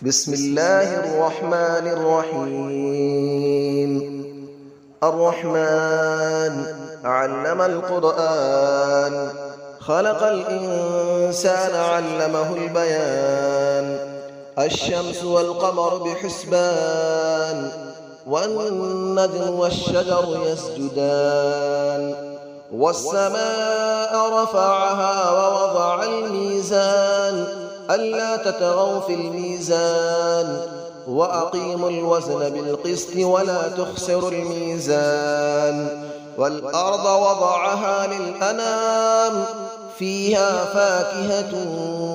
بسم الله الرحمن الرحيم. الرحمن علم القرآن، خلق الإنسان علمه البيان. الشمس والقمر بحسبان، والنجم والشجر يسجدان. والسماء رفعها ووضع الميزان، ألا تطغوا في الميزان، وأقيموا الوزن بالقسط ولا تخسروا الميزان. والأرض وضعها للأنام، فيها فاكهة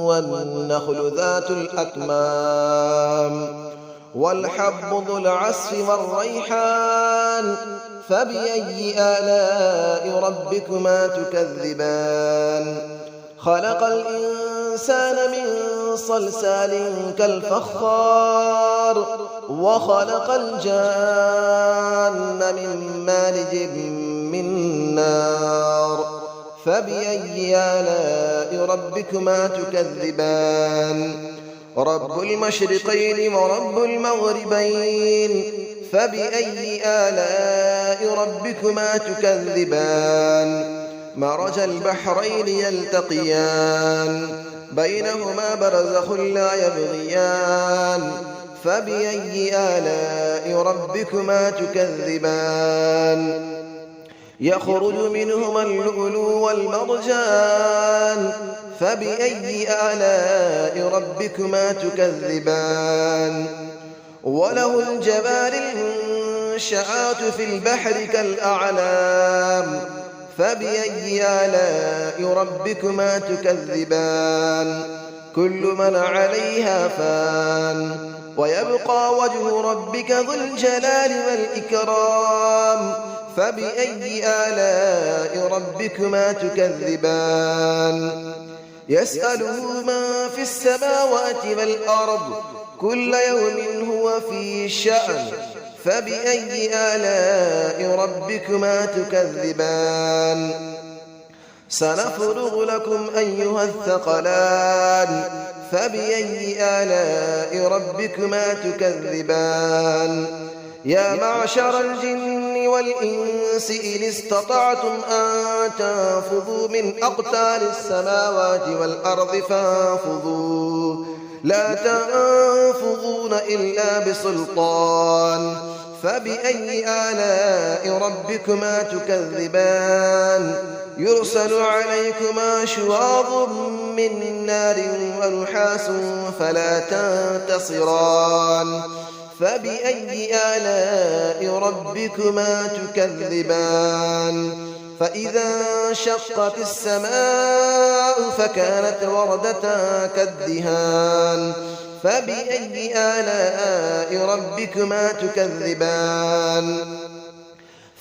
والنخل ذات الأكمام، والحب ذو العصف والريحان. فبأي آلاء ربكما تكذبان؟ خلق الإنسان من صلصال كالفخار، وخلق الجان من مارج من نار. فبأي آلاء ربكما تكذبان؟ رب المشرقين ورب المغربين. فبأي آلاء ربكما تكذبان؟ مرج البحرين يلتقيان، بينهما برزخ لا يبغيان. فبأي آلاء ربكما تكذبان؟ يخرج منهما اللؤلؤ والمرجان. فبأي آلاء ربكما تكذبان؟ وله الجوار المنشآت في البحر كالأعلام. فبأي آلاء ربكما تكذبان؟ كل من عليها فان، ويبقى وجه ربك ذو الجلال والإكرام. فبأي آلاء ربكما تكذبان؟ يسأله من في السماوات والأرض، كل يوم هو في شأن. فبأي آلاء ربكما تكذبان؟ سنفرغ لكم أيها الثقلان. فبأي آلاء ربكما تكذبان؟ يا معشر الجن والإنس إن استطعتم أن تنفذوا من أقطار السماوات والأرض فانفذوا، لا تنفذون إلا بسلطان. فبأي آلاء ربكما تكذبان؟ يرسل عليكما شواظ من نار ونحاس فلا تنتصران. فبأي آلاء ربكما تكذبان؟ فإذا انشقت السماء فكانت وردة كالدهان. فبأي آلاء ربكما تكذبان؟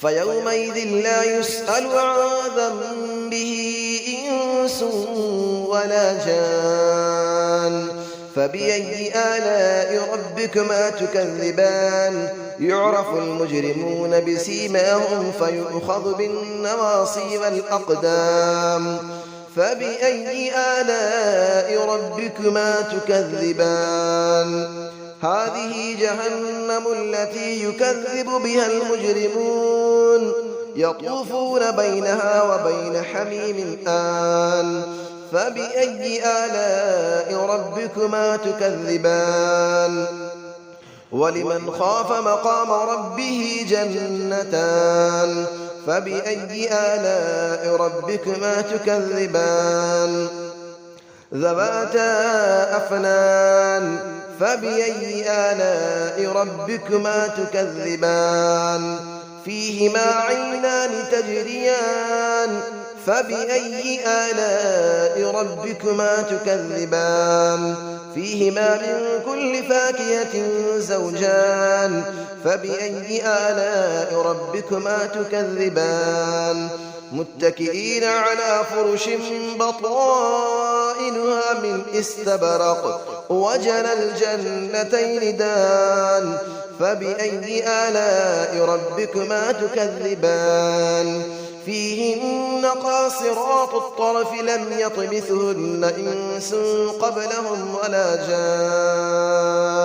فيومئذ لا يسأل عن ذنبه إنس ولا جان. فبأي آلاء ربكما تكذبان؟ يعرف المجرمون بسيماهم فيؤخذ بالنواصي والأقدام. فبأي آلاء ربكما تكذبان؟ هذه جهنم التي يكذب بها المجرمون، يطوفون بينها وبين حميم آن. فبأي آلاء ربكما تكذبان؟ ولمن خاف مقام ربه جنتان. فبأي آلاء ربكما تكذبان؟ ذواتا أفنان. فبأي آلاء ربكما تكذبان؟ فيهما عينان تجريان. فبأي آلاء ربكما تكذبان؟ فيهما من كل فاكهة زوجان. فبأي آلاء ربكما تكذبان؟ متكئين على فرش بطائنها من استبرق، وجنى الجنتين دان. فبأي آلاء ربكما تكذبان؟ فيهن قاصرات الطرف لم يطمثهن إنس قبلهم ولا جان.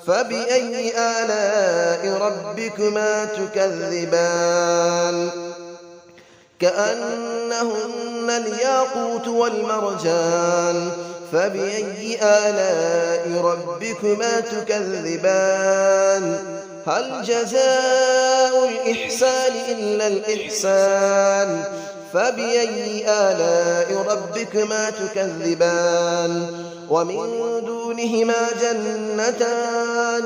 فبأي آلاء ربكما تكذبان كأنهن الياقوت والمرجان فبأي آلاء ربكما تكذبان هل جزاء الإحسان إلا الإحسان فبأي آلاء ربكما تكذبان ومن دونهما جنتان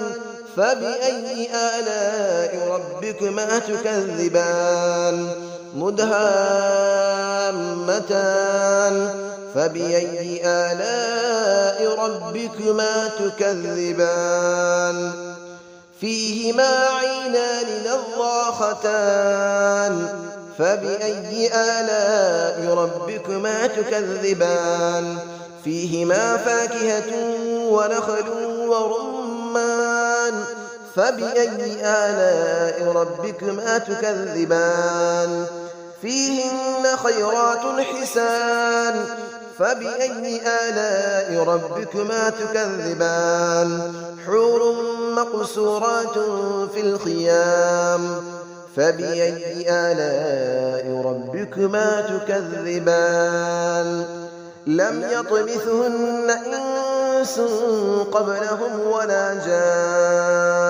فبأي آلاء ربكما تكذبان مدهامتان فبأي آلاء ربكما تكذبان فيهما عينان نضاختان فبأي آلاء ربكما تكذبان فيهما فاكهة ونخل ورمان فبأي آلاء ربكما تكذبان فيهن خيرات حسان فبأي آلاء ربكما تكذبان حور مقصورات في الخيام فبأي آلاء ربكما تكذبان لم يطمثهن إنس قبلهم ولا جان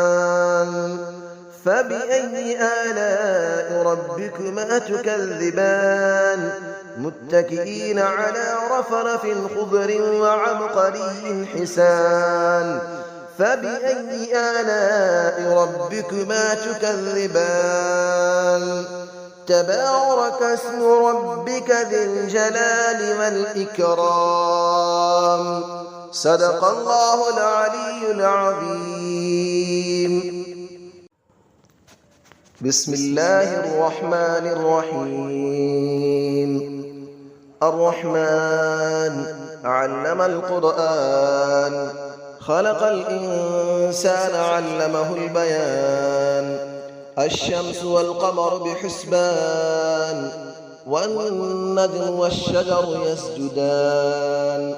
فبأي آلاء ربكما تكذبان متكئين على رفرف خضر وعبقري حسان فبأي آلاء ربكما تكذبان تبارك اسم ربك ذي الجلال والإكرام صدق الله العلي العظيم بسم الله الرحمن الرحيم الرحمن علم القرآن خلق الإنسان علمه البيان الشمس والقمر بحسبان والنجم والشجر يسجدان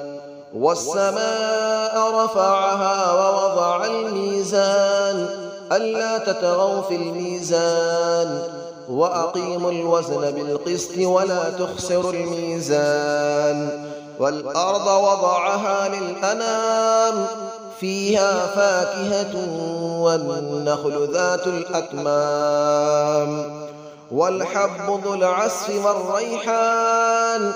والسماء رفعها ووضع الميزان ألا تطغوا في الميزان وأقيموا الوزن بالقسط ولا تخسروا الميزان والأرض وضعها للأنام فيها فاكهة والنخل ذات الأكمام والحب ذو العصف والريحان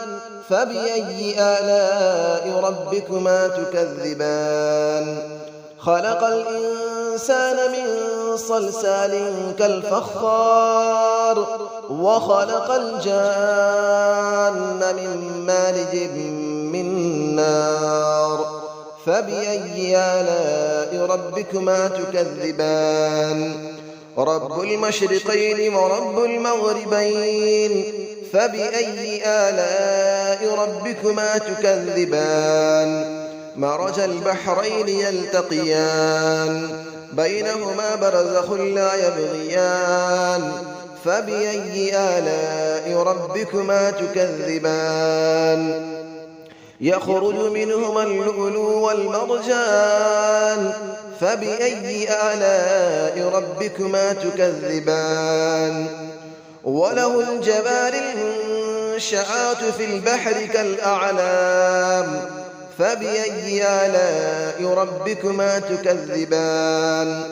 فبأي آلاء ربكما تكذبان خلق الإنسان من صلصال كالفخار وخلق الجان من مارج من نار فبأي آلاء ربكما تكذبان رب المشرقين ورب المغربين فبأي آلاء ربكما تكذبان مرج البحرين يلتقيان بينهما برزخ لا يبغيان فبأي آلاء ربكما تكذبان يخرج منهما اللؤلؤ والمرجان فبأي آلاء ربكما تكذبان وله الجبال المنشآت في البحر كالأعلام فبأي آلاء ربكما تكذبان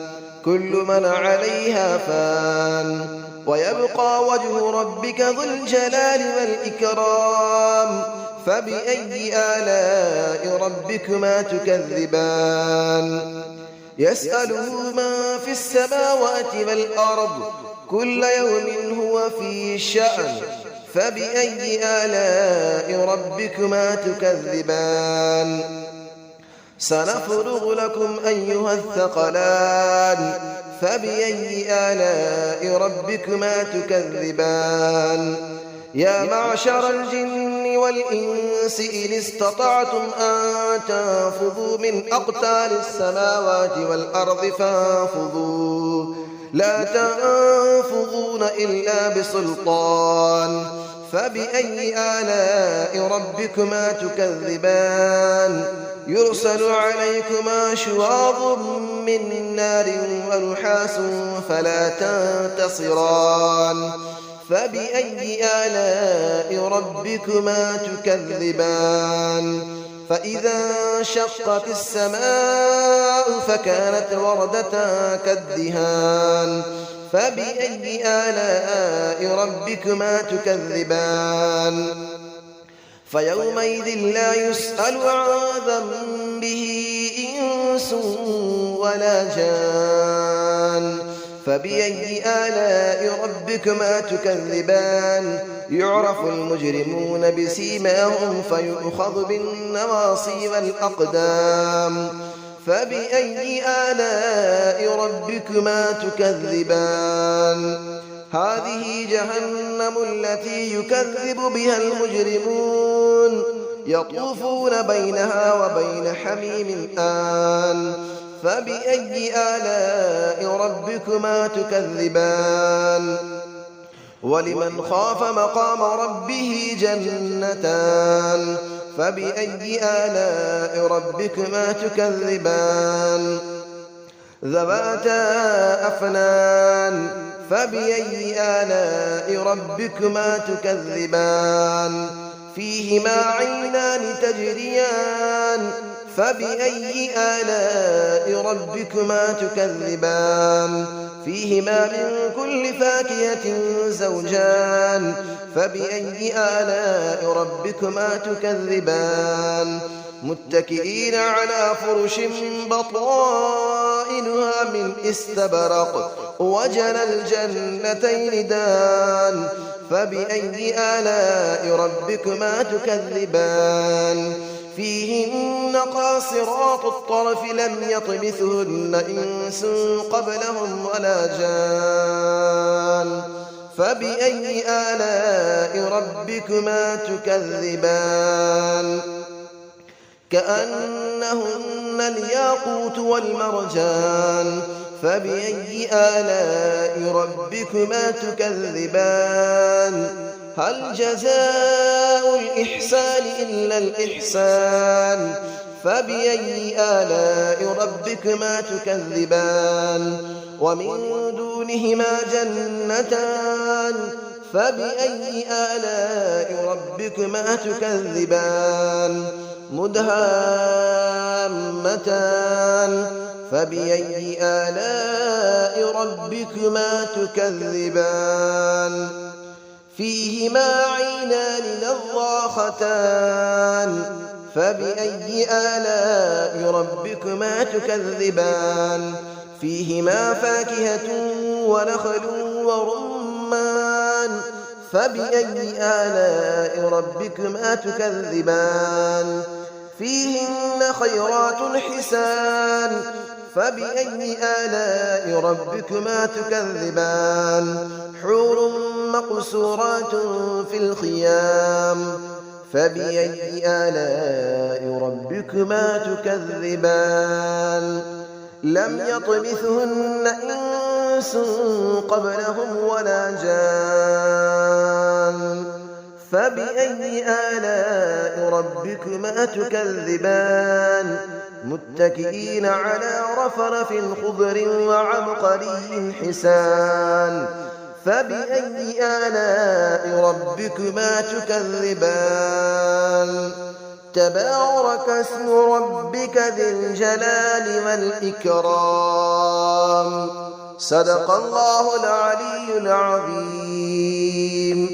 كل من عليها فان ويبقى وجه ربك ذو الجلال والإكرام فبأي آلاء ربكما تكذبان يسأله من في السماوات والأرض كل يوم هو في شأن فبأي آلاء ربكما تكذبان سنفرغ لكم أيها الثقلان فبأي آلاء ربكما تكذبان يا معشر الجن والإنس إن استطعتم أن تنفذوا من أقطار السماوات والأرض فانفذوا لا تنفذون إلا بسلطان فبأي آلاء ربكما تكذبان يرسل عليكما شواظ من نار ونحاس فلا تنتصران فبأي آلاء ربكما تكذبان فإذا انشقت السماء فكانت وردة كالدهان فبأي آلاء ربكما تكذبان فيومئذ لا يسأل عن ذنبه إنس ولا جان فبأي آلاء ربكما تكذبان يعرف المجرمون بسيماهم فيؤخذ بالنواصي والأقدام فبأي آلاء ربكما تكذبان هذه جهنم التي يكذب بها المجرمون يطوفون بينها وبين حميم آن فبأي آلاء ربكما تكذبان ولمن خاف مقام ربه جنتان فبأي آلاء ربكما تكذبان ذواتا أفنان فبأي آلاء ربكما تكذبان فيهما عينان تجريان فبأي آلاء ربكما تكذبان فيهما من كل فاكهة زوجان فبأي آلاء ربكما تكذبان متكئين على فرش بطائنها من استبرق وجنى الجنتين دان فبأي آلاء ربكما تكذبان فيهن قاصرات الطرف لم يطمثهن إنس قبلهم ولا جان فبأي آلاء ربكما تكذبان كأنهن الياقوت والمرجان فبأي آلاء ربكما تكذبان هل جزاء الإحسان إلا الإحسان فبأي آلاء ربكما تكذبان ومن دونهما جنتان فبأي آلاء ربكما تكذبان مدهامتان فبأي آلاء ربكما تكذبان فيهما عينان نضاختان فبأي آلاء ربكما تكذبان فيهما فاكهة ونخل ورمان فبأي آلاء ربكما تكذبان فيهن خيرات حسان فبأي آلاء ربكما تكذبان حور مقصورات في الخيام فبأي آلاء ربكما تكذبان لم يطمثهن إنس قبلهم ولا جان فبأي آلاء ربكما تكذبان متكئين على رفرف خضر وعبقري حسان فبأي آلاء ربكما تكذبان تبارك اسم ربك ذي الجلال والإكرام صدق الله العلي العظيم.